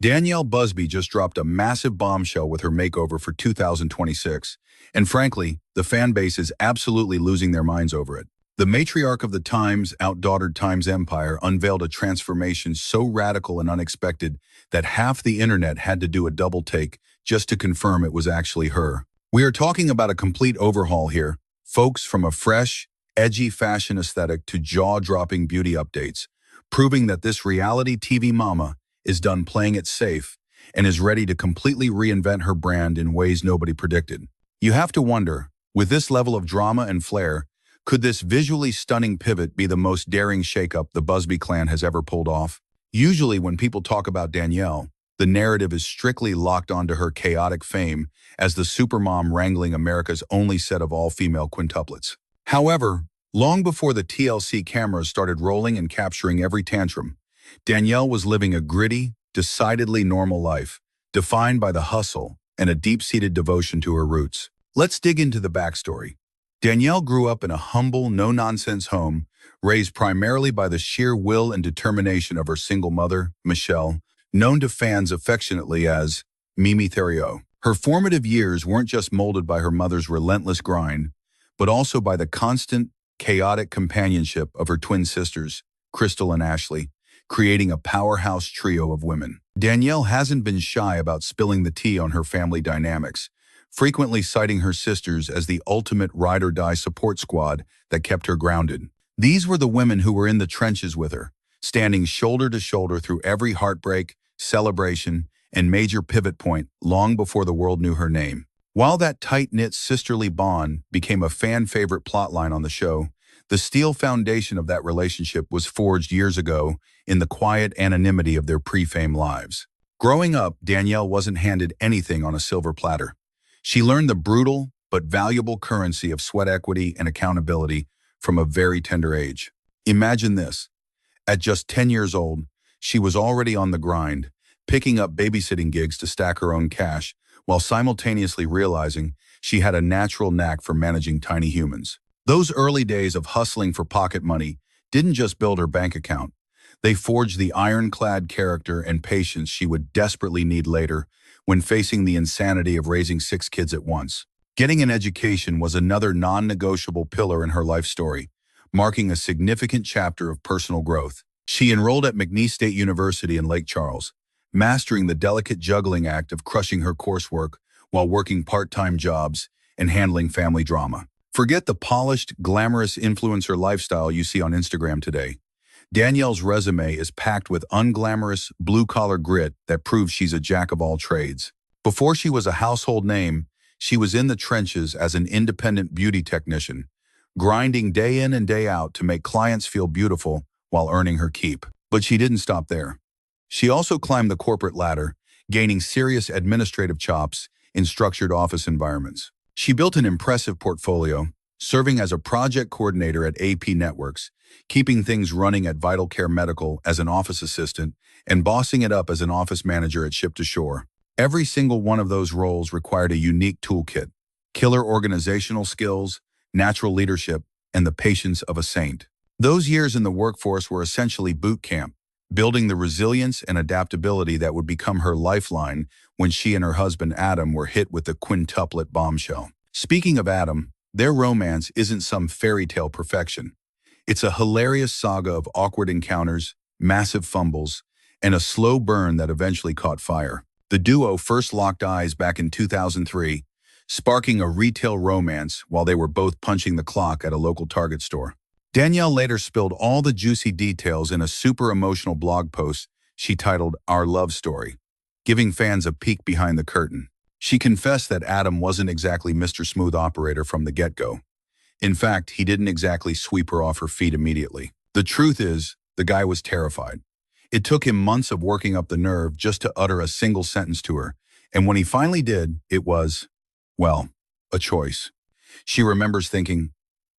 Danielle Busby just dropped a massive bombshell with her makeover for 2026, and frankly, the fan base is absolutely losing their minds over it. The matriarch of the Times, OutDaughtered Times empire unveiled a transformation so radical and unexpected that half the internet had to do a double take just to confirm it was actually her. We are talking about a complete overhaul here, folks, from a fresh, edgy fashion aesthetic to jaw-dropping beauty updates, proving that this reality TV mama is done playing it safe and is ready to completely reinvent her brand in ways nobody predicted. You have to wonder, with this level of drama and flair, could this visually stunning pivot be the most daring shakeup the Busby clan has ever pulled off? Usually when people talk about Danielle, the narrative is strictly locked onto her chaotic fame as the supermom wrangling America's only set of all-female quintuplets. However, long before the TLC cameras started rolling and capturing every tantrum, Danielle was living a gritty, decidedly normal life, defined by the hustle and a deep-seated devotion to her roots. Let's dig into the backstory. Danielle grew up in a humble, no-nonsense home, raised primarily by the sheer will and determination of her single mother, Michelle, known to fans affectionately as Mimi Theriot. Her formative years weren't just molded by her mother's relentless grind, but also by the constant, chaotic companionship of her twin sisters, Crystal and Ashley, creating a powerhouse trio of women. Danielle hasn't been shy about spilling the tea on her family dynamics, frequently citing her sisters as the ultimate ride-or-die support squad that kept her grounded. These were the women who were in the trenches with her, standing shoulder to shoulder through every heartbreak, celebration, and major pivot point long before the world knew her name. While that tight-knit sisterly bond became a fan-favorite plotline on the show, the steel foundation of that relationship was forged years ago in the quiet anonymity of their pre-fame lives. Growing up, Danielle wasn't handed anything on a silver platter. She learned the brutal but valuable currency of sweat equity and accountability from a very tender age. Imagine this. At just 10 years old, she was already on the grind, picking up babysitting gigs to stack her own cash, while simultaneously realizing she had a natural knack for managing tiny humans. Those early days of hustling for pocket money didn't just build her bank account. They forged the ironclad character and patience she would desperately need later when facing the insanity of raising 6 kids at once. Getting an education was another non-negotiable pillar in her life story, marking a significant chapter of personal growth. She enrolled at McNeese State University in Lake Charles, mastering the delicate juggling act of crushing her coursework while working part-time jobs and handling family drama. Forget the polished, glamorous influencer lifestyle you see on Instagram today. Danielle's resume is packed with unglamorous, blue-collar grit that proves she's a jack of all trades. Before she was a household name, she was in the trenches as an independent beauty technician, grinding day in and day out to make clients feel beautiful while earning her keep. But she didn't stop there. She also climbed the corporate ladder, gaining serious administrative chops in structured office environments. She built an impressive portfolio, serving as a project coordinator at AP Networks, keeping things running at Vital Care Medical as an office assistant, and bossing it up as an office manager at Ship to Shore. Every single one of those roles required a unique toolkit, killer organizational skills, natural leadership, and the patience of a saint. Those years in the workforce were essentially boot camp, building the resilience and adaptability that would become her lifeline when she and her husband Adam were hit with the quintuplet bombshell. Speaking of Adam, their romance isn't some fairy tale perfection. It's a hilarious saga of awkward encounters, massive fumbles, and a slow burn that eventually caught fire. The duo first locked eyes back in 2003, sparking a retail romance while they were both punching the clock at a local Target store. Danielle later spilled all the juicy details in a super emotional blog post she titled Our Love Story, giving fans a peek behind the curtain. She confessed that Adam wasn't exactly Mr. Smooth Operator from the get-go. In fact, he didn't exactly sweep her off her feet immediately. The truth is, the guy was terrified. It took him months of working up the nerve just to utter a single sentence to her, and when he finally did, it was, well, a choice. She remembers thinking,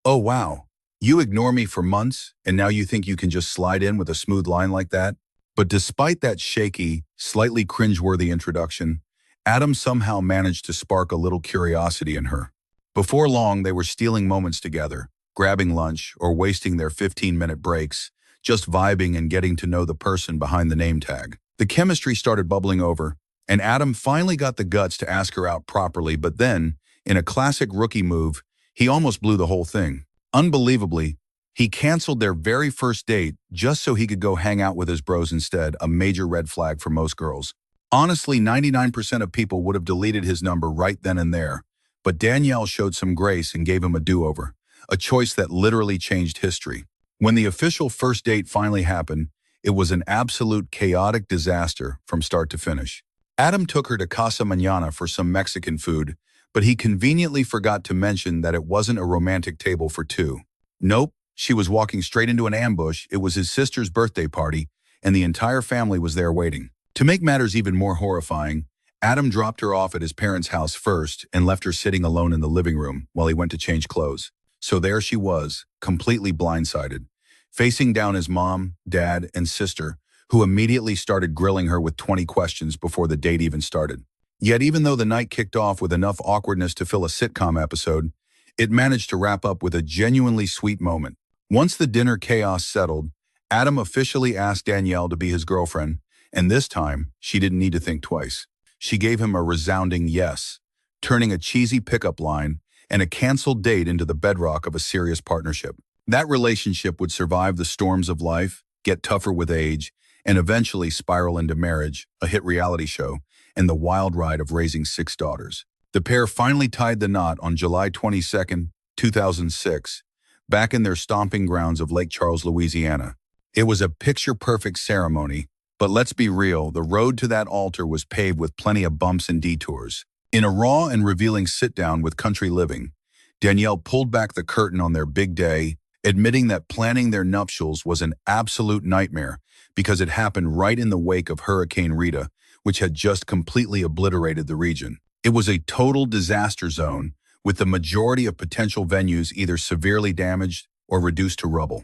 "Oh wow, you ignore me for months, and now you think you can just slide in with a smooth line like that?" But despite that shaky, slightly cringeworthy introduction, Adam somehow managed to spark a little curiosity in her. Before long, they were stealing moments together, grabbing lunch or wasting their 15-minute breaks, just vibing and getting to know the person behind the name tag. The chemistry started bubbling over, and Adam finally got the guts to ask her out properly, but then, in a classic rookie move, he almost blew the whole thing. Unbelievably, he canceled their very first date just so he could go hang out with his bros instead, a major red flag for most girls. Honestly, 99% of people would have deleted his number right then and there, but Danielle showed some grace and gave him a do-over, a choice that literally changed history. When the official first date finally happened, it was an absolute chaotic disaster from start to finish. Adam took her to Casa Mañana for some Mexican food, but he conveniently forgot to mention that it wasn't a romantic table for two. Nope, she was walking straight into an ambush. It was his sister's birthday party, and the entire family was there waiting. To make matters even more horrifying, Adam dropped her off at his parents' house first and left her sitting alone in the living room while he went to change clothes. So there she was, completely blindsided, facing down his mom, dad, and sister, who immediately started grilling her with 20 questions before the date even started. Yet even though the night kicked off with enough awkwardness to fill a sitcom episode, it managed to wrap up with a genuinely sweet moment. Once the dinner chaos settled, Adam officially asked Danielle to be his girlfriend, and this time, she didn't need to think twice. She gave him a resounding yes, turning a cheesy pickup line and a canceled date into the bedrock of a serious partnership. That relationship would survive the storms of life, get tougher with age, and eventually spiral into marriage, a hit reality show, and the wild ride of raising 6 daughters. The pair finally tied the knot on July 22, 2006, back in their stomping grounds of Lake Charles, Louisiana. It was a picture-perfect ceremony, but let's be real, the road to that altar was paved with plenty of bumps and detours. In a raw and revealing sit-down with Country Living, Danielle pulled back the curtain on their big day, admitting that planning their nuptials was an absolute nightmare because it happened right in the wake of Hurricane Rita, which had just completely obliterated the region. It was a total disaster zone, with the majority of potential venues either severely damaged or reduced to rubble,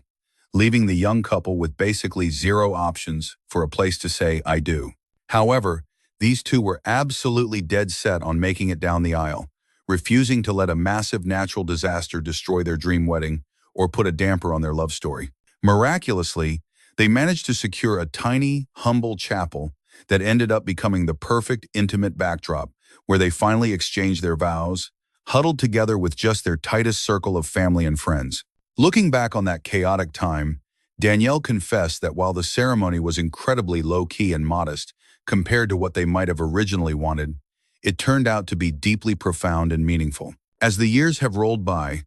leaving the young couple with basically zero options for a place to say, "I do." However, these two were absolutely dead set on making it down the aisle, refusing to let a massive natural disaster destroy their dream wedding or put a damper on their love story. Miraculously, they managed to secure a tiny, humble chapel that ended up becoming the perfect intimate backdrop where they finally exchanged their vows, huddled together with just their tightest circle of family and friends. Looking back on that chaotic time, Danielle confessed that while the ceremony was incredibly low-key and modest compared to what they might have originally wanted, it turned out to be deeply profound and meaningful. As the years have rolled by,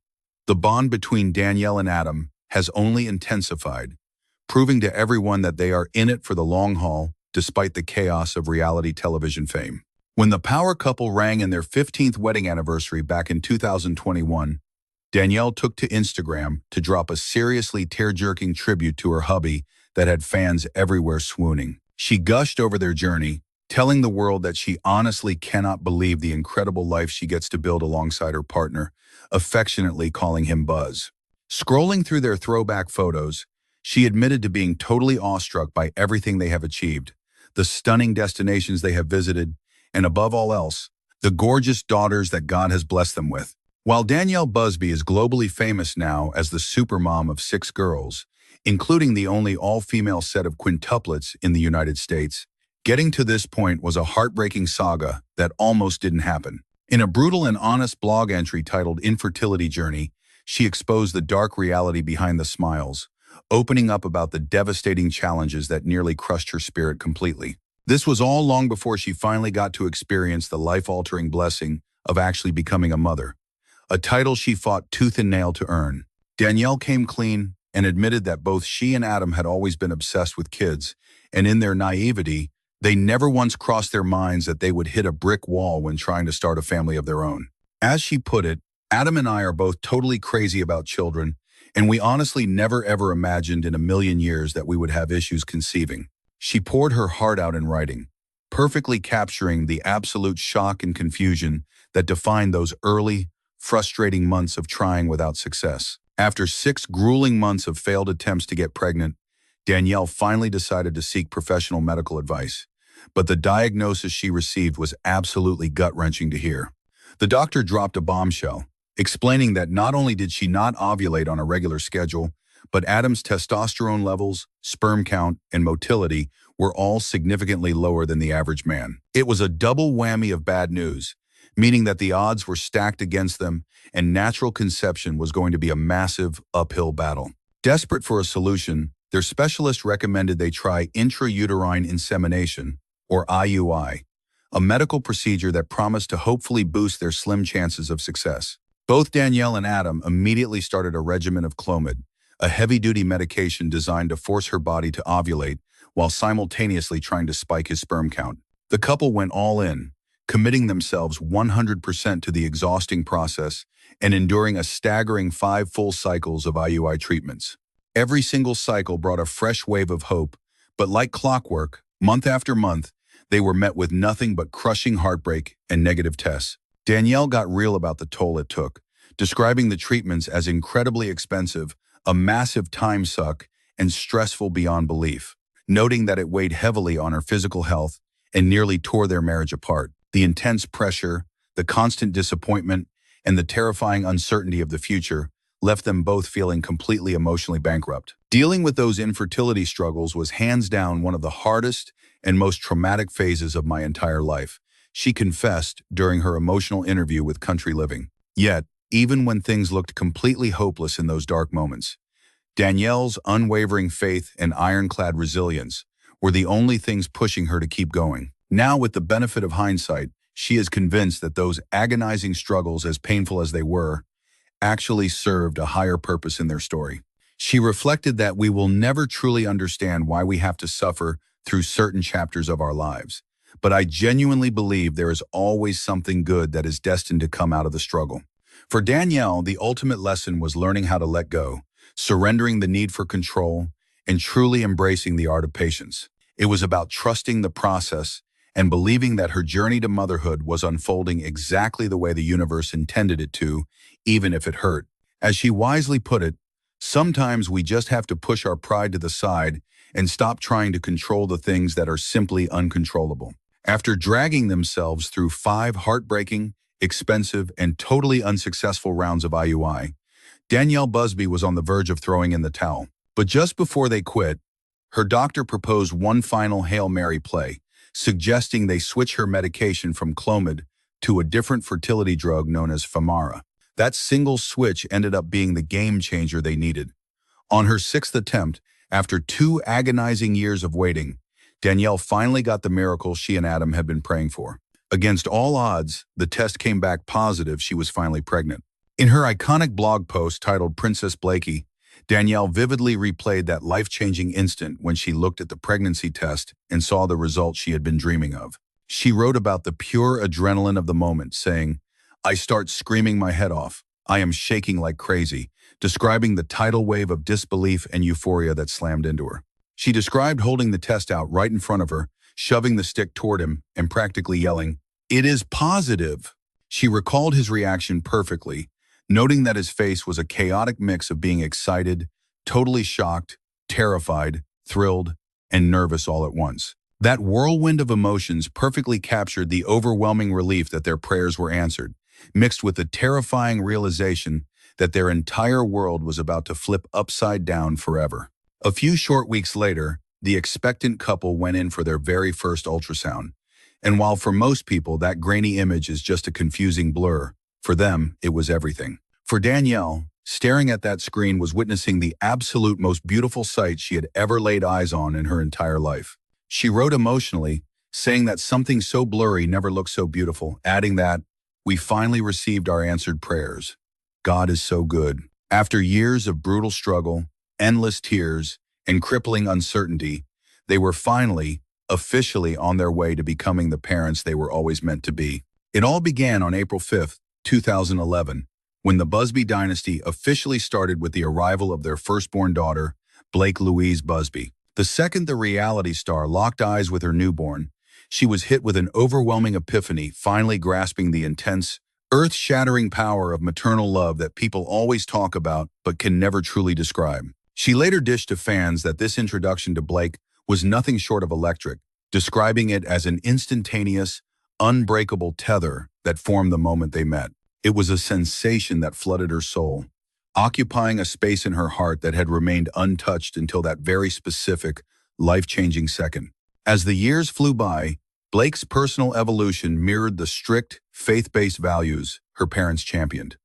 the bond between Danielle and Adam has only intensified, proving to everyone that they are in it for the long haul despite the chaos of reality television fame. When the power couple rang in their 15th wedding anniversary back in 2021, Danielle took to Instagram to drop a seriously tear-jerking tribute to her hubby that had fans everywhere swooning. She gushed over their journey, telling the world that she honestly cannot believe the incredible life she gets to build alongside her partner, affectionately calling him Buzz. Scrolling through their throwback photos, she admitted to being totally awestruck by everything they have achieved, the stunning destinations they have visited, and above all else, the gorgeous daughters that God has blessed them with. While Danielle Busby is globally famous now as the supermom of 6 girls, including the only all-female set of quintuplets in the United States, getting to this point was a heartbreaking saga that almost didn't happen. In a brutal and honest blog entry titled Infertility Journey, she exposed the dark reality behind the smiles, opening up about the devastating challenges that nearly crushed her spirit completely. This was all long before she finally got to experience the life-altering blessing of actually becoming a mother, a title she fought tooth and nail to earn. Danielle came clean and admitted that both she and Adam had always been obsessed with kids, and in their naivety, they never once crossed their minds that they would hit a brick wall when trying to start a family of their own. As she put it, "Adam and I are both totally crazy about children, and we honestly never ever imagined in a million years that we would have issues conceiving." She poured her heart out in writing, perfectly capturing the absolute shock and confusion that defined those early, frustrating months of trying without success. After 6 grueling months of failed attempts to get pregnant, Danielle finally decided to seek professional medical advice. But the diagnosis she received was absolutely gut-wrenching to hear. The doctor dropped a bombshell, explaining that not only did she not ovulate on a regular schedule, but Adam's testosterone levels, sperm count, and motility were all significantly lower than the average man. It was a double whammy of bad news, meaning that the odds were stacked against them and natural conception was going to be a massive uphill battle. Desperate for a solution, their specialist recommended they try intrauterine insemination, or IUI, a medical procedure that promised to hopefully boost their slim chances of success. Both Danielle and Adam immediately started a regimen of Clomid, a heavy-duty medication designed to force her body to ovulate while simultaneously trying to spike his sperm count. The couple went all in, committing themselves 100% to the exhausting process and enduring a staggering 5 full cycles of IUI treatments. Every single cycle brought a fresh wave of hope, but like clockwork, month after month, they were met with nothing but crushing heartbreak and negative tests. Danielle got real about the toll it took, describing the treatments as incredibly expensive, a massive time suck, and stressful beyond belief, noting that it weighed heavily on her physical health and nearly tore their marriage apart. The intense pressure, the constant disappointment, and the terrifying uncertainty of the future left them both feeling completely emotionally bankrupt. Dealing with those infertility struggles was hands down one of the hardest and most traumatic phases of my entire life, she confessed during her emotional interview with Country Living. Yet, even when things looked completely hopeless in those dark moments, Danielle's unwavering faith and ironclad resilience were the only things pushing her to keep going. Now, with the benefit of hindsight, she is convinced that those agonizing struggles, as painful as they were, actually served a higher purpose in their story. She reflected that we will never truly understand why we have to suffer through certain chapters of our lives, but I genuinely believe there is always something good that is destined to come out of the struggle. For Danielle, the ultimate lesson was learning how to let go, surrendering the need for control, and truly embracing the art of patience. It was about trusting the process and believing that her journey to motherhood was unfolding exactly the way the universe intended it to, even if it hurt. As she wisely put it, sometimes we just have to push our pride to the side and stop trying to control the things that are simply uncontrollable. After dragging themselves through 5 heartbreaking, expensive, and totally unsuccessful rounds of IUI, Danielle Busby was on the verge of throwing in the towel. But just before they quit, her doctor proposed one final Hail Mary play, suggesting they switch her medication from Clomid to a different fertility drug known as Femara. That single switch ended up being the game changer they needed. On her 6th attempt, after 2 agonizing years of waiting, Danielle finally got the miracle she and Adam had been praying for. Against all odds, the test came back positive she was finally pregnant. In her iconic blog post titled Princess Blakey, Danielle vividly replayed that life-changing instant when she looked at the pregnancy test and saw the result she had been dreaming of. She wrote about the pure adrenaline of the moment, saying, "I start screaming my head off. I am shaking like crazy," describing the tidal wave of disbelief and euphoria that slammed into her. She described holding the test out right in front of her, shoving the stick toward him, and practically yelling, "It is positive!" She recalled his reaction perfectly, noting that his face was a chaotic mix of being excited, totally shocked, terrified, thrilled, and nervous all at once. That whirlwind of emotions perfectly captured the overwhelming relief that their prayers were answered, mixed with the terrifying realization that their entire world was about to flip upside down forever. A few short weeks later, the expectant couple went in for their very first ultrasound. And while for most people that grainy image is just a confusing blur, for them, it was everything. For Danielle, staring at that screen was witnessing the absolute most beautiful sight she had ever laid eyes on in her entire life. She wrote emotionally, saying that something so blurry never looked so beautiful, adding that, "We finally received our answered prayers. God is so good." After years of brutal struggle, endless tears, and crippling uncertainty, they were finally, officially on their way to becoming the parents they were always meant to be. It all began on April 5th, 2011, when the Busby dynasty officially started with the arrival of their firstborn daughter, Blake Louise Busby. The second the reality star locked eyes with her newborn, she was hit with an overwhelming epiphany, finally grasping the intense, earth-shattering power of maternal love that people always talk about but can never truly describe. She later dished to fans that this introduction to Blake was nothing short of electric, describing it as an instantaneous, unbreakable tether that formed the moment they met. It was a sensation that flooded her soul, occupying a space in her heart that had remained untouched until that very specific, life-changing second. As the years flew by, Blake's personal evolution mirrored the strict, faith-based values her parents championed.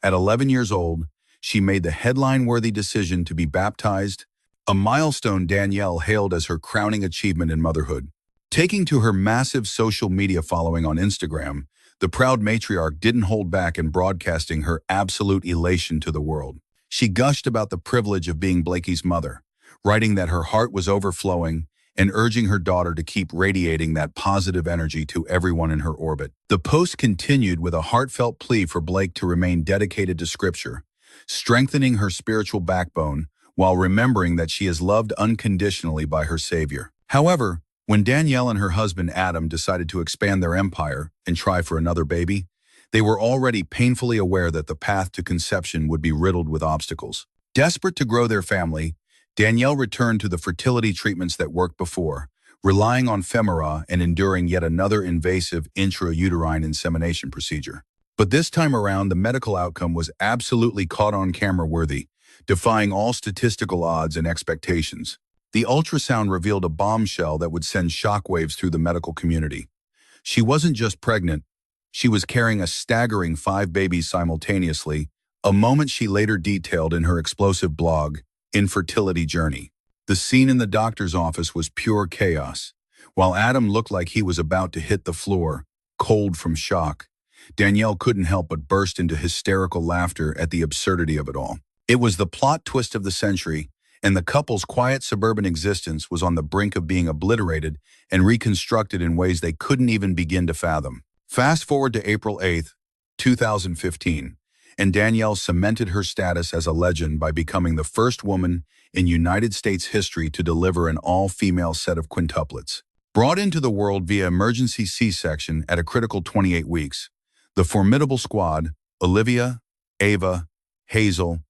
At 11 years old, she made the headline-worthy decision to be baptized, a milestone Danielle hailed as her crowning achievement in motherhood. Taking to her massive social media following on Instagram, the proud matriarch didn't hold back in broadcasting her absolute elation to the world. She gushed about the privilege of being Blakey's mother, writing that her heart was overflowing and urging her daughter to keep radiating that positive energy to everyone in her orbit. The post continued with a heartfelt plea for Blake to remain dedicated to Scripture, strengthening her spiritual backbone while remembering that she is loved unconditionally by her Savior. However, when Danielle and her husband Adam decided to expand their empire and try for another baby, they were already painfully aware that the path to conception would be riddled with obstacles. Desperate to grow their family, Danielle returned to the fertility treatments that worked before, relying on Femara and enduring yet another invasive intrauterine insemination procedure. But this time around, the medical outcome was absolutely caught-on-camera worthy, defying all statistical odds and expectations. The ultrasound revealed a bombshell that would send shockwaves through the medical community. She wasn't just pregnant, she was carrying a staggering 5 babies simultaneously, a moment she later detailed in her explosive blog, Infertility Journey. The scene in the doctor's office was pure chaos. While Adam looked like he was about to hit the floor, cold from shock, Danielle couldn't help but burst into hysterical laughter at the absurdity of it all. It was the plot twist of the century, and the couple's quiet suburban existence was on the brink of being obliterated and reconstructed in ways they couldn't even begin to fathom. Fast forward to April 8, 2015. And Danielle cemented her status as a legend by becoming the first woman in United States history to deliver an all-female set of quintuplets. Brought into the world via emergency C-section at a critical 28 weeks, the formidable squad, Olivia, Ava, Hazel,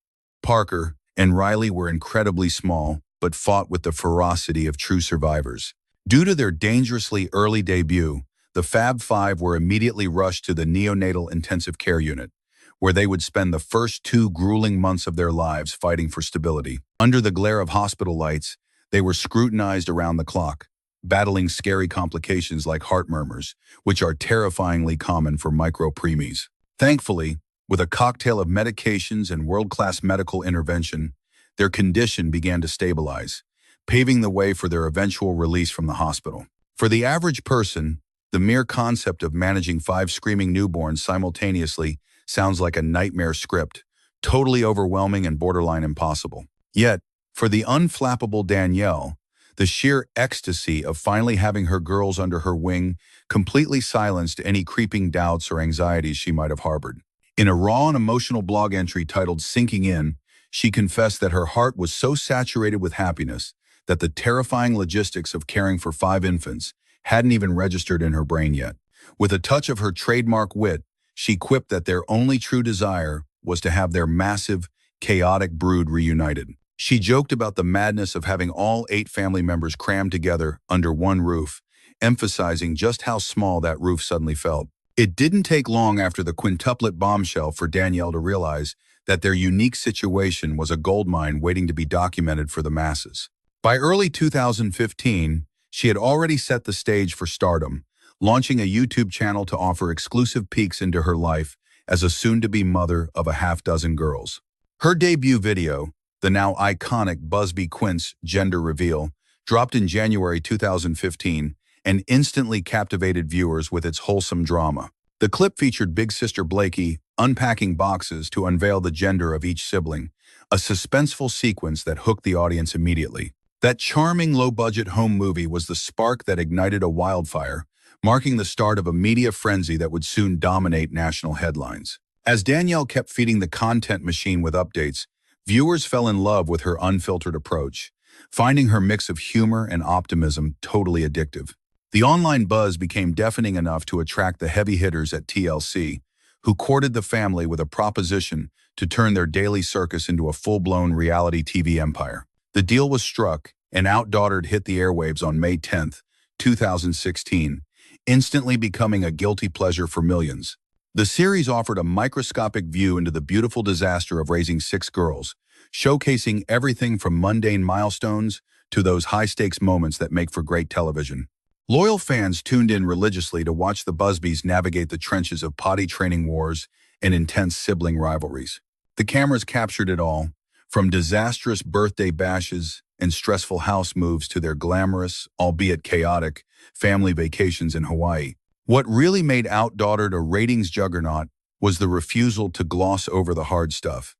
Parker, and Riley were incredibly small, but fought with the ferocity of true survivors. Due to their dangerously early debut, the Fab Five were immediately rushed to the neonatal intensive care unit, where they would spend the first 2 grueling months of their lives fighting for stability. Under the glare of hospital lights, they were scrutinized around the clock, battling scary complications like heart murmurs, which are terrifyingly common for micro-preemies. Thankfully, with a cocktail of medications and world-class medical intervention, their condition began to stabilize, paving the way for their eventual release from the hospital. For the average person, the mere concept of managing 5 screaming newborns simultaneously sounds like a nightmare script, totally overwhelming and borderline impossible. Yet, for the unflappable Danielle, the sheer ecstasy of finally having her girls under her wing completely silenced any creeping doubts or anxieties she might have harbored. In a raw and emotional blog entry titled "Sinking In," she confessed that her heart was so saturated with happiness that the terrifying logistics of caring for 5 infants hadn't even registered in her brain yet. With a touch of her trademark wit, she quipped that their only true desire was to have their massive, chaotic brood reunited. She joked about the madness of having all 8 family members crammed together under one roof, emphasizing just how small that roof suddenly felt. It didn't take long after the quintuplet bombshell for Danielle to realize that their unique situation was a goldmine waiting to be documented for the masses. By early 2015, she had already set the stage for stardom, launching a YouTube channel to offer exclusive peeks into her life as a soon-to-be mother of a half-dozen girls. Her debut video, the now iconic Busby Quints gender reveal, dropped in January 2015 and instantly captivated viewers with its wholesome drama. The clip featured big sister Blakey unpacking boxes to unveil the gender of each sibling, a suspenseful sequence that hooked the audience immediately. That charming low-budget home movie was the spark that ignited a wildfire, marking the start of a media frenzy that would soon dominate national headlines. As Danielle kept feeding the content machine with updates, viewers fell in love with her unfiltered approach, finding her mix of humor and optimism totally addictive. The online buzz became deafening enough to attract the heavy hitters at TLC, who courted the family with a proposition to turn their daily circus into a full-blown reality TV empire. The deal was struck, and OutDaughtered hit the airwaves on May 10, 2016, instantly becoming a guilty pleasure for millions. The series offered a microscopic view into the beautiful disaster of raising 6 girls, showcasing everything from mundane milestones to those high-stakes moments that make for great television. Loyal fans tuned in religiously to watch the Busbys navigate the trenches of potty training wars and intense sibling rivalries. The cameras captured it all, from disastrous birthday bashes and stressful house moves to their glamorous, albeit chaotic, family vacations in Hawaii. What really made OutDaughtered a ratings juggernaut was the refusal to gloss over the hard stuff.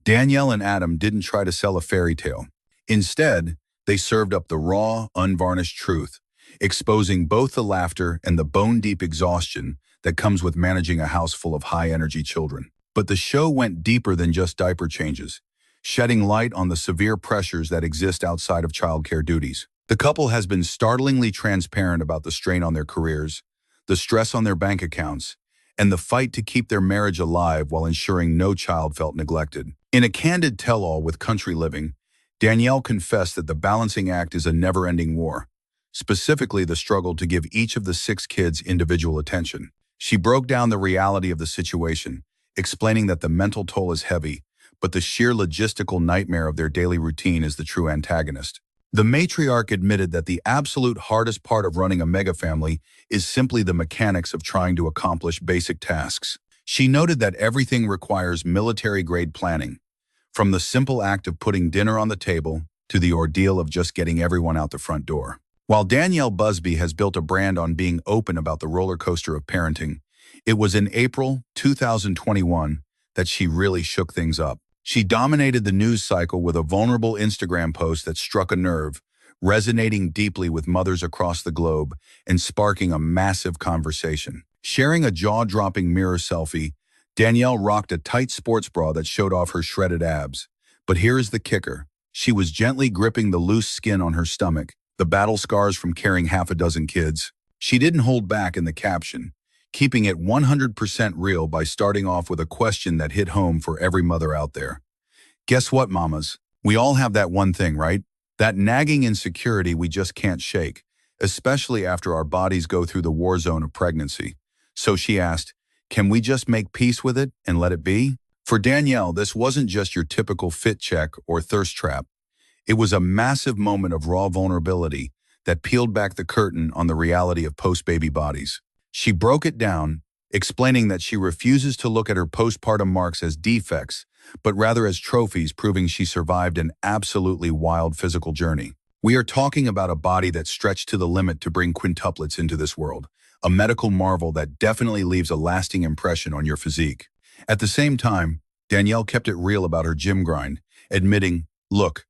Danielle and Adam didn't try to sell a fairy tale. Instead, they served up the raw, unvarnished truth, exposing both the laughter and the bone-deep exhaustion that comes with managing a house full of high-energy children. But the show went deeper than just diaper changes, shedding light on the severe pressures that exist outside of childcare duties. The couple has been startlingly transparent about the strain on their careers, the stress on their bank accounts, and the fight to keep their marriage alive while ensuring no child felt neglected. In a candid tell-all with Country Living, Danielle confessed that the balancing act is a never-ending war, specifically the struggle to give each of the 6 kids individual attention. She broke down the reality of the situation, explaining that the mental toll is heavy, but the sheer logistical nightmare of their daily routine is the true antagonist. The matriarch admitted that the absolute hardest part of running a mega family is simply the mechanics of trying to accomplish basic tasks. She noted that everything requires military-grade planning, from the simple act of putting dinner on the table to the ordeal of just getting everyone out the front door. While Danielle Busby has built a brand on being open about the roller coaster of parenting, it was in April 2021 that she really shook things up. She dominated the news cycle with a vulnerable Instagram post that struck a nerve, resonating deeply with mothers across the globe and sparking a massive conversation. Sharing a jaw-dropping mirror selfie, Danielle rocked a tight sports bra that showed off her shredded abs. But here is the kicker. She was gently gripping the loose skin on her stomach, the battle scars from carrying half a dozen kids. She didn't hold back in the caption, keeping it 100% real by starting off with a question that hit home for every mother out there. Guess what, mamas? We all have that one thing, right? That nagging insecurity we just can't shake, especially after our bodies go through the war zone of pregnancy. So she asked, can we just make peace with it and let it be? For Danielle, this wasn't just your typical fit check or thirst trap. It was a massive moment of raw vulnerability that peeled back the curtain on the reality of post-baby bodies. She broke it down, explaining that she refuses to look at her postpartum marks as defects, but rather as trophies proving she survived an absolutely wild physical journey. We are talking about a body that stretched to the limit to bring quintuplets into this world, a medical marvel that definitely leaves a lasting impression on your physique. At the same time, Danielle kept it real about her gym grind, admitting, look,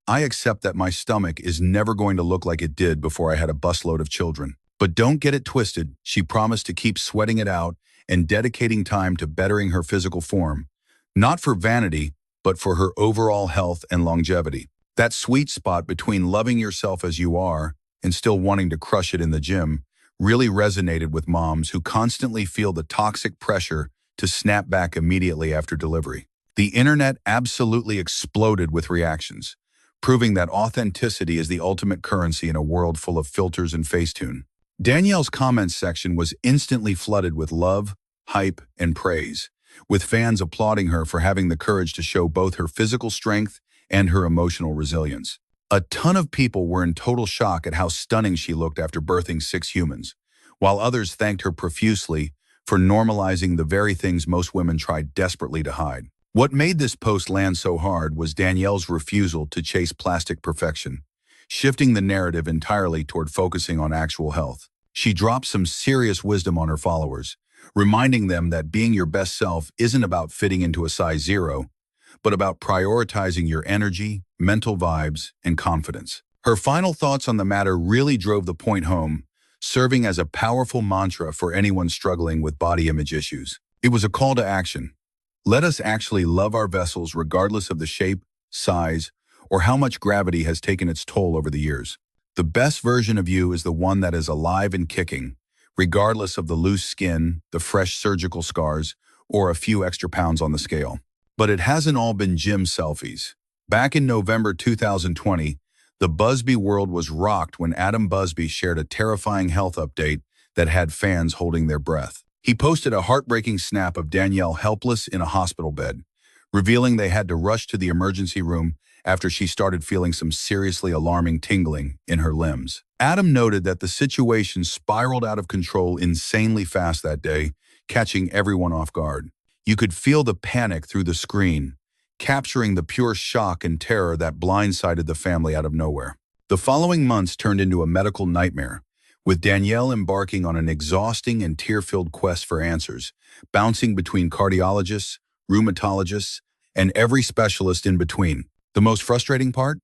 I accept that my stomach is never going to look like it did before I had a busload of children. But don't get it twisted, she promised to keep sweating it out and dedicating time to bettering her physical form, not for vanity, but for her overall health and longevity. That sweet spot between loving yourself as you are and still wanting to crush it in the gym really resonated with moms who constantly feel the toxic pressure to snap back immediately after delivery. The internet absolutely exploded with reactions, proving that authenticity is the ultimate currency in a world full of filters and Facetune. Danielle's comments section was instantly flooded with love, hype, and praise, with fans applauding her for having the courage to show both her physical strength and her emotional resilience. A ton of people were in total shock at how stunning she looked after birthing 6 humans, while others thanked her profusely for normalizing the very things most women try desperately to hide. What made this post land so hard was Danielle's refusal to chase plastic perfection, shifting the narrative entirely toward focusing on actual health. She dropped some serious wisdom on her followers, reminding them that being your best self isn't about fitting into a size 0, but about prioritizing your energy, mental vibes, and confidence. Her final thoughts on the matter really drove the point home, serving as a powerful mantra for anyone struggling with body image issues. It was a call to action. Let us actually love our vessels regardless of the shape, size, or how much gravity has taken its toll over the years. The best version of you is the one that is alive and kicking, regardless of the loose skin, the fresh surgical scars, or a few extra pounds on the scale. But it hasn't all been gym selfies. Back in November 2020, the Busby world was rocked when Adam Busby shared a terrifying health update that had fans holding their breath. He posted a heartbreaking snap of Danielle helpless in a hospital bed, revealing they had to rush to the emergency room after she started feeling some seriously alarming tingling in her limbs. Adam noted that the situation spiraled out of control insanely fast that day, catching everyone off guard. You could feel the panic through the screen, capturing the pure shock and terror that blindsided the family out of nowhere. The following months turned into a medical nightmare, with Danielle embarking on an exhausting and tear-filled quest for answers, bouncing between cardiologists, rheumatologists, and every specialist in between. The most frustrating part?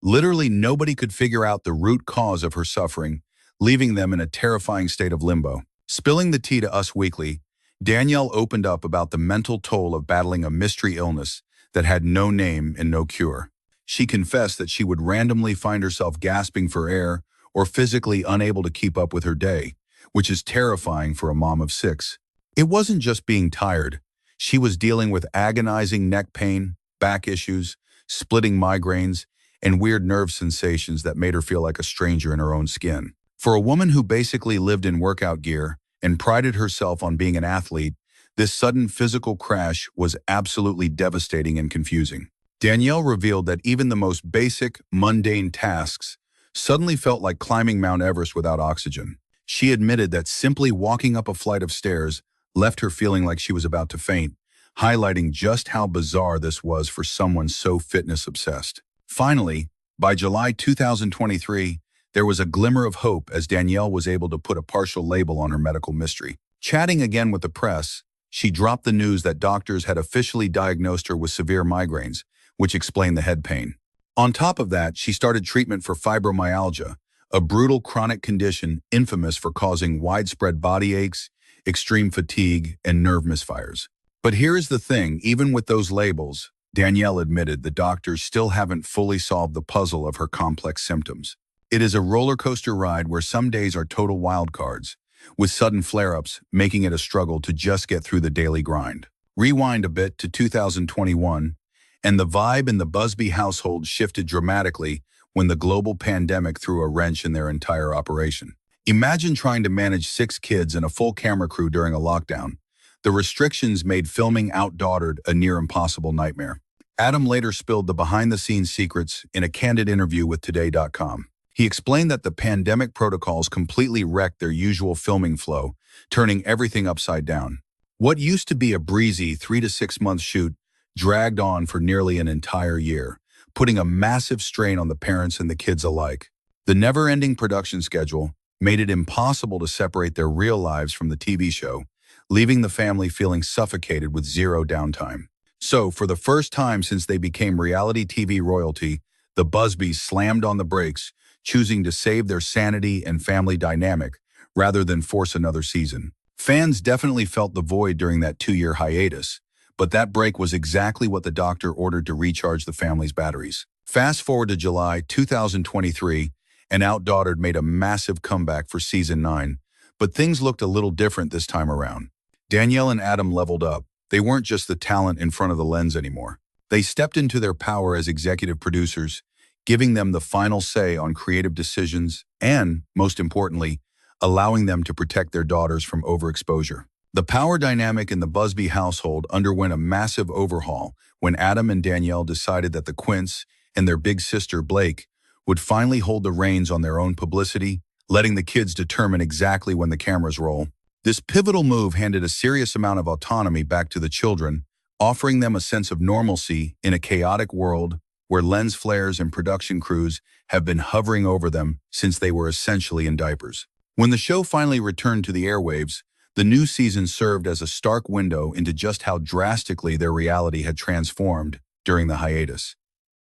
Literally nobody could figure out the root cause of her suffering, leaving them in a terrifying state of limbo. Spilling the tea to Us Weekly, Danielle opened up about the mental toll of battling a mystery illness that had no name and no cure. She confessed that she would randomly find herself gasping for air or physically unable to keep up with her day, which is terrifying for a mom of 6. It wasn't just being tired. She was dealing with agonizing neck pain, back issues, splitting migraines, and weird nerve sensations that made her feel like a stranger in her own skin. For a woman who basically lived in workout gear and prided herself on being an athlete, this sudden physical crash was absolutely devastating and confusing. Danielle revealed that even the most basic, mundane tasks suddenly felt like climbing Mount Everest without oxygen. She admitted that simply walking up a flight of stairs left her feeling like she was about to faint, highlighting just how bizarre this was for someone so fitness-obsessed. Finally, by July 2023, there was a glimmer of hope as Danielle was able to put a partial label on her medical mystery. Chatting again with the press, she dropped the news that doctors had officially diagnosed her with severe migraines, which explained the head pain. On top of that, she started treatment for fibromyalgia, a brutal chronic condition infamous for causing widespread body aches, extreme fatigue, and nerve misfires. But here is the thing, even with those labels, Danielle admitted the doctors still haven't fully solved the puzzle of her complex symptoms. It is a roller coaster ride where some days are total wild cards, with sudden flare-ups making it a struggle to just get through the daily grind. Rewind a bit to 2021, and the vibe in the Busby household shifted dramatically when the global pandemic threw a wrench in their entire operation. Imagine trying to manage 6 kids and a full camera crew during a lockdown. The restrictions made filming OutDaughtered a near-impossible nightmare. Adam later spilled the behind-the-scenes secrets in a candid interview with Today.com. He explained that the pandemic protocols completely wrecked their usual filming flow, turning everything upside down. What used to be a breezy 3 to 6 month shoot dragged on for nearly an entire year, putting a massive strain on the parents and the kids alike. The never-ending production schedule made it impossible to separate their real lives from the TV show, leaving the family feeling suffocated with zero downtime. So, for the first time since they became reality TV royalty, the Busbys slammed on the brakes, choosing to save their sanity and family dynamic rather than force another season. Fans definitely felt the void during that 2-year hiatus, but that break was exactly what the doctor ordered to recharge the family's batteries. Fast forward to July 2023, and OutDaughtered made a massive comeback for Season 9, but things looked a little different this time around. Danielle and Adam leveled up. They weren't just the talent in front of the lens anymore. They stepped into their power as executive producers, giving them the final say on creative decisions and, most importantly, allowing them to protect their daughters from overexposure. The power dynamic in the Busby household underwent a massive overhaul when Adam and Danielle decided that the Quints and their big sister, Blake, would finally hold the reins on their own publicity, letting the kids determine exactly when the cameras roll. This pivotal move handed a serious amount of autonomy back to the children, offering them a sense of normalcy in a chaotic world where lens flares and production crews have been hovering over them since they were essentially in diapers. When the show finally returned to the airwaves, the new season served as a stark window into just how drastically their reality had transformed during the hiatus,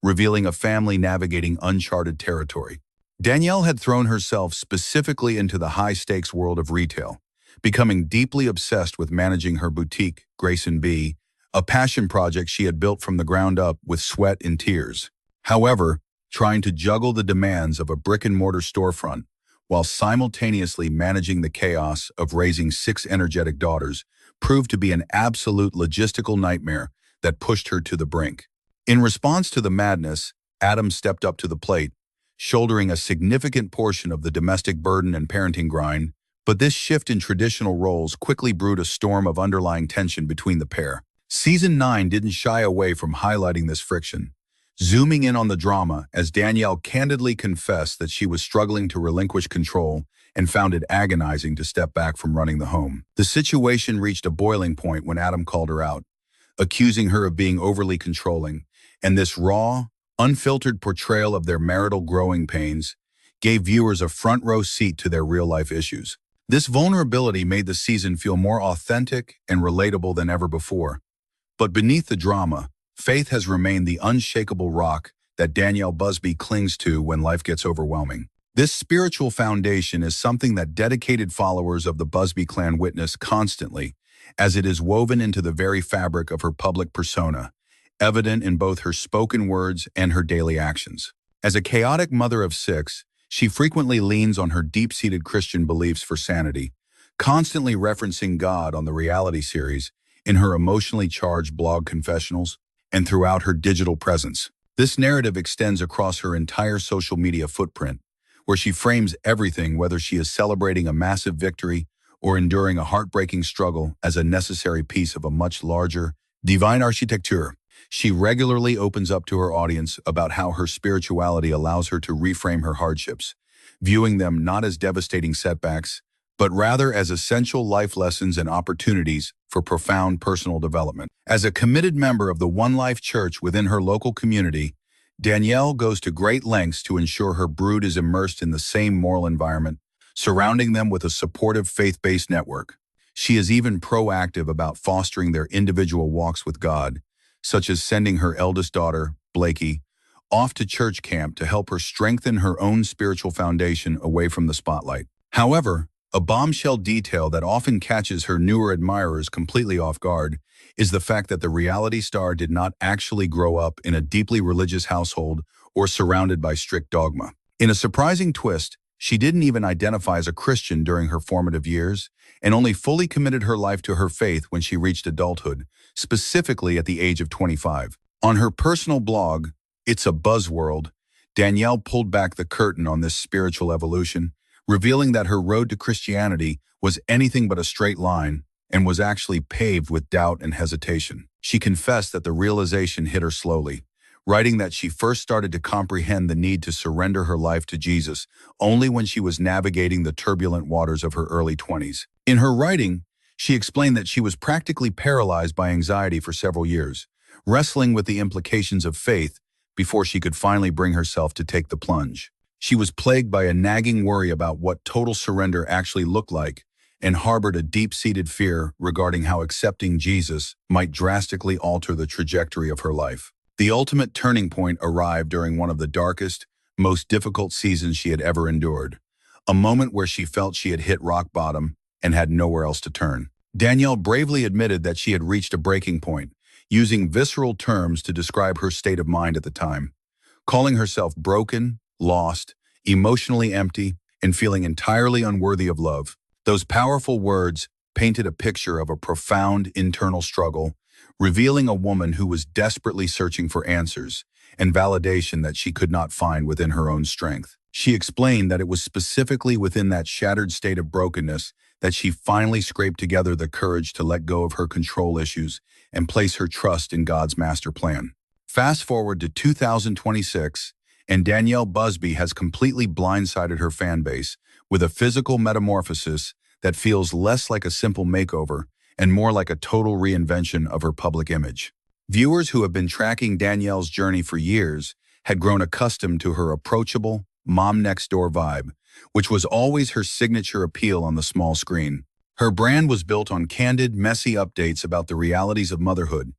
revealing a family navigating uncharted territory. Danielle had thrown herself specifically into the high-stakes world of retail, becoming deeply obsessed with managing her boutique, Grace & B, a passion project she had built from the ground up with sweat and tears. However, trying to juggle the demands of a brick-and-mortar storefront while simultaneously managing the chaos of raising 6 energetic daughters proved to be an absolute logistical nightmare that pushed her to the brink. In response to the madness, Adam stepped up to the plate, shouldering a significant portion of the domestic burden and parenting grind, but this shift in traditional roles quickly brewed a storm of underlying tension between the pair. Season 9 didn't shy away from highlighting this friction, zooming in on the drama as Danielle candidly confessed that she was struggling to relinquish control and found it agonizing to step back from running the home. The situation reached a boiling point when Adam called her out, accusing her of being overly controlling, and this raw, unfiltered portrayal of their marital growing pains gave viewers a front-row seat to their real-life issues. This vulnerability made the season feel more authentic and relatable than ever before. But beneath the drama, faith has remained the unshakable rock that Danielle Busby clings to when life gets overwhelming. This spiritual foundation is something that dedicated followers of the Busby clan witness constantly, as it is woven into the very fabric of her public persona, evident in both her spoken words and her daily actions. As a chaotic mother of six, she frequently leans on her deep-seated Christian beliefs for sanity, constantly referencing God on the reality series, in her emotionally charged blog confessionals, and throughout her digital presence. This narrative extends across her entire social media footprint, where she frames everything, whether she is celebrating a massive victory or enduring a heartbreaking struggle, as a necessary piece of a much larger, divine architecture. She regularly opens up to her audience about how her spirituality allows her to reframe her hardships, viewing them not as devastating setbacks, but rather as essential life lessons and opportunities for profound personal development. As a committed member of the One Life Church within her local community, Danielle goes to great lengths to ensure her brood is immersed in the same moral environment, surrounding them with a supportive faith-based network. She is even proactive about fostering their individual walks with God, such as sending her eldest daughter, Blakey, off to church camp to help her strengthen her own spiritual foundation away from the spotlight. However, a bombshell detail that often catches her newer admirers completely off guard is the fact that the reality star did not actually grow up in a deeply religious household or surrounded by strict dogma. In a surprising twist, she didn't even identify as a Christian during her formative years and only fully committed her life to her faith when she reached adulthood, specifically at the age of 25. On her personal blog, It's a Buzzworld, Danielle pulled back the curtain on this spiritual evolution, revealing that her road to Christianity was anything but a straight line and was actually paved with doubt and hesitation. She confessed that the realization hit her slowly, writing that she first started to comprehend the need to surrender her life to Jesus only when she was navigating the turbulent waters of her early 20s. In her writing, she explained that she was practically paralyzed by anxiety for several years, wrestling with the implications of faith before she could finally bring herself to take the plunge. She was plagued by a nagging worry about what total surrender actually looked like and harbored a deep-seated fear regarding how accepting Jesus might drastically alter the trajectory of her life. The ultimate turning point arrived during one of the darkest, most difficult seasons she had ever endured, a moment where she felt she had hit rock bottom and had nowhere else to turn. Danielle bravely admitted that she had reached a breaking point, using visceral terms to describe her state of mind at the time, calling herself broken, lost, emotionally empty, and feeling entirely unworthy of love. Those powerful words painted a picture of a profound internal struggle, revealing a woman who was desperately searching for answers and validation that she could not find within her own strength. She explained that it was specifically within that shattered state of brokenness that she finally scraped together the courage to let go of her control issues and place her trust in God's master plan. Fast forward to 2026, and Danielle Busby has completely blindsided her fan base with a physical metamorphosis that feels less like a simple makeover and more like a total reinvention of her public image. Viewers who have been tracking Danielle's journey for years had grown accustomed to her approachable, mom-next-door vibe, which was always her signature appeal on the small screen. Her brand was built on candid, messy updates about the realities of motherhood,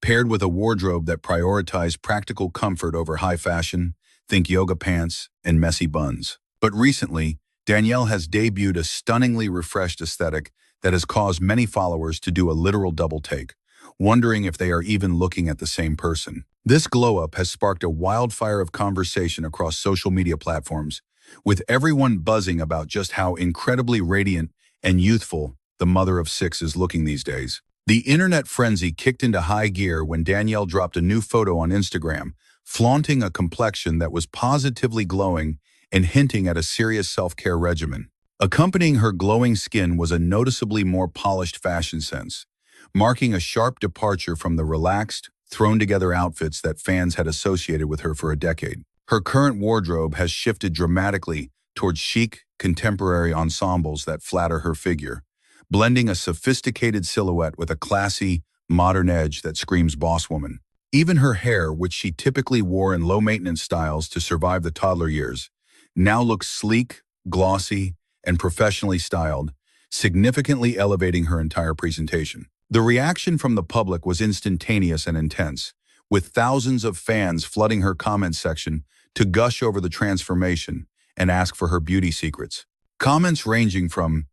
paired with a wardrobe that prioritized practical comfort over high fashion, think yoga pants, and messy buns. But recently, Danielle has debuted a stunningly refreshed aesthetic that has caused many followers to do a literal double take, wondering if they are even looking at the same person. This glow-up has sparked a wildfire of conversation across social media platforms, with everyone buzzing about just how incredibly radiant and youthful the mother of six is looking these days. The internet frenzy kicked into high gear when Danielle dropped a new photo on Instagram, flaunting a complexion that was positively glowing and hinting at a serious self-care regimen. Accompanying her glowing skin was a noticeably more polished fashion sense, marking a sharp departure from the relaxed, thrown together outfits that fans had associated with her for a decade. Her current wardrobe has shifted dramatically towards chic, contemporary ensembles that flatter her figure, blending a sophisticated silhouette with a classy, modern edge that screams boss woman. Even her hair, which she typically wore in low-maintenance styles to survive the toddler years, now looks sleek, glossy, and professionally styled, significantly elevating her entire presentation. The reaction from the public was instantaneous and intense, with thousands of fans flooding her comment section to gush over the transformation and ask for her beauty secrets. Comments ranging from,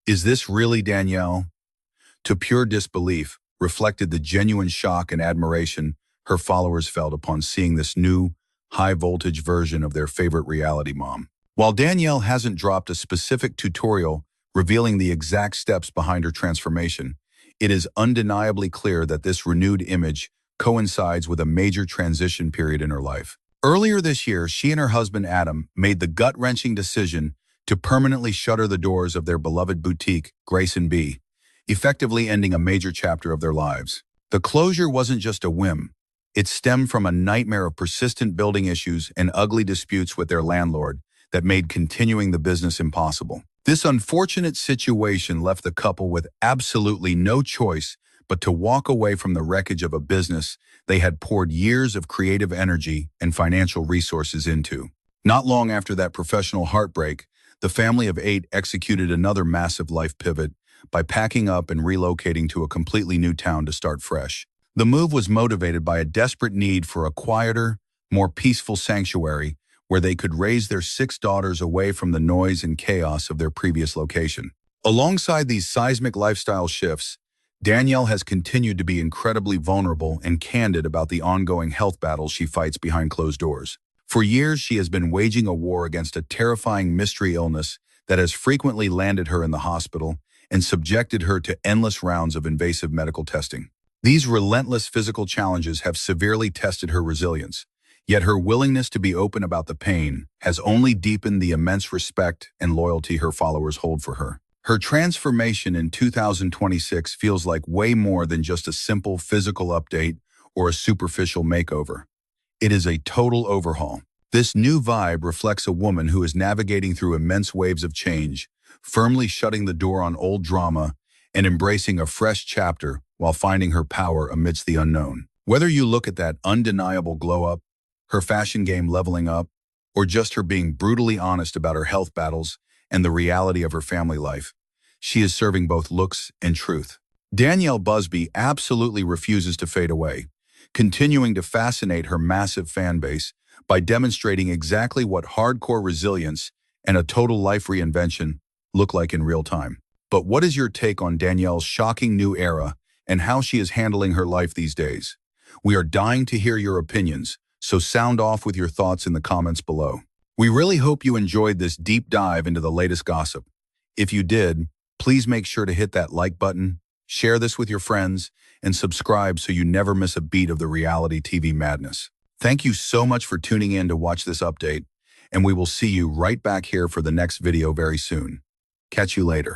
"Is this really Danielle?" to pure disbelief reflected the genuine shock and admiration her followers felt upon seeing this new, high-voltage version of their favorite reality mom. While Danielle hasn't dropped a specific tutorial revealing the exact steps behind her transformation, it is undeniably clear that this renewed image coincides with a major transition period in her life. Earlier this year, she and her husband Adam made the gut-wrenching decision to permanently shutter the doors of their beloved boutique, Grace & B, effectively ending a major chapter of their lives. The closure wasn't just a whim. It stemmed from a nightmare of persistent building issues and ugly disputes with their landlord that made continuing the business impossible. This unfortunate situation left the couple with absolutely no choice but to walk away from the wreckage of a business they had poured years of creative energy and financial resources into. Not long after that professional heartbreak, the family of 8 executed another massive life pivot by packing up and relocating to a completely new town to start fresh. The move was motivated by a desperate need for a quieter, more peaceful sanctuary where they could raise their 6 daughters away from the noise and chaos of their previous location. Alongside these seismic lifestyle shifts, Danielle has continued to be incredibly vulnerable and candid about the ongoing health battles she fights behind closed doors. For years, she has been waging a war against a terrifying mystery illness that has frequently landed her in the hospital and subjected her to endless rounds of invasive medical testing. These relentless physical challenges have severely tested her resilience, yet her willingness to be open about the pain has only deepened the immense respect and loyalty her followers hold for her. Her transformation in 2026 feels like way more than just a simple physical update or a superficial makeover. It is a total overhaul. This new vibe reflects a woman who is navigating through immense waves of change, firmly shutting the door on old drama and embracing a fresh chapter while finding her power amidst the unknown. Whether you look at that undeniable glow-up, her fashion game leveling up, or just her being brutally honest about her health battles and the reality of her family life, she is serving both looks and truth. Danielle Busby absolutely refuses to fade away, continuing to fascinate her massive fan base by demonstrating exactly what hardcore resilience and a total life reinvention look like in real time. But what is your take on Danielle's shocking new era and how she is handling her life these days? We are dying to hear your opinions, so sound off with your thoughts in the comments below. We really hope you enjoyed this deep dive into the latest gossip. If you did, please make sure to hit that like button, share this with your friends, and subscribe so you never miss a beat of the reality TV madness. Thank you so much for tuning in to watch this update, and we will see you right back here for the next video very soon. Catch you later.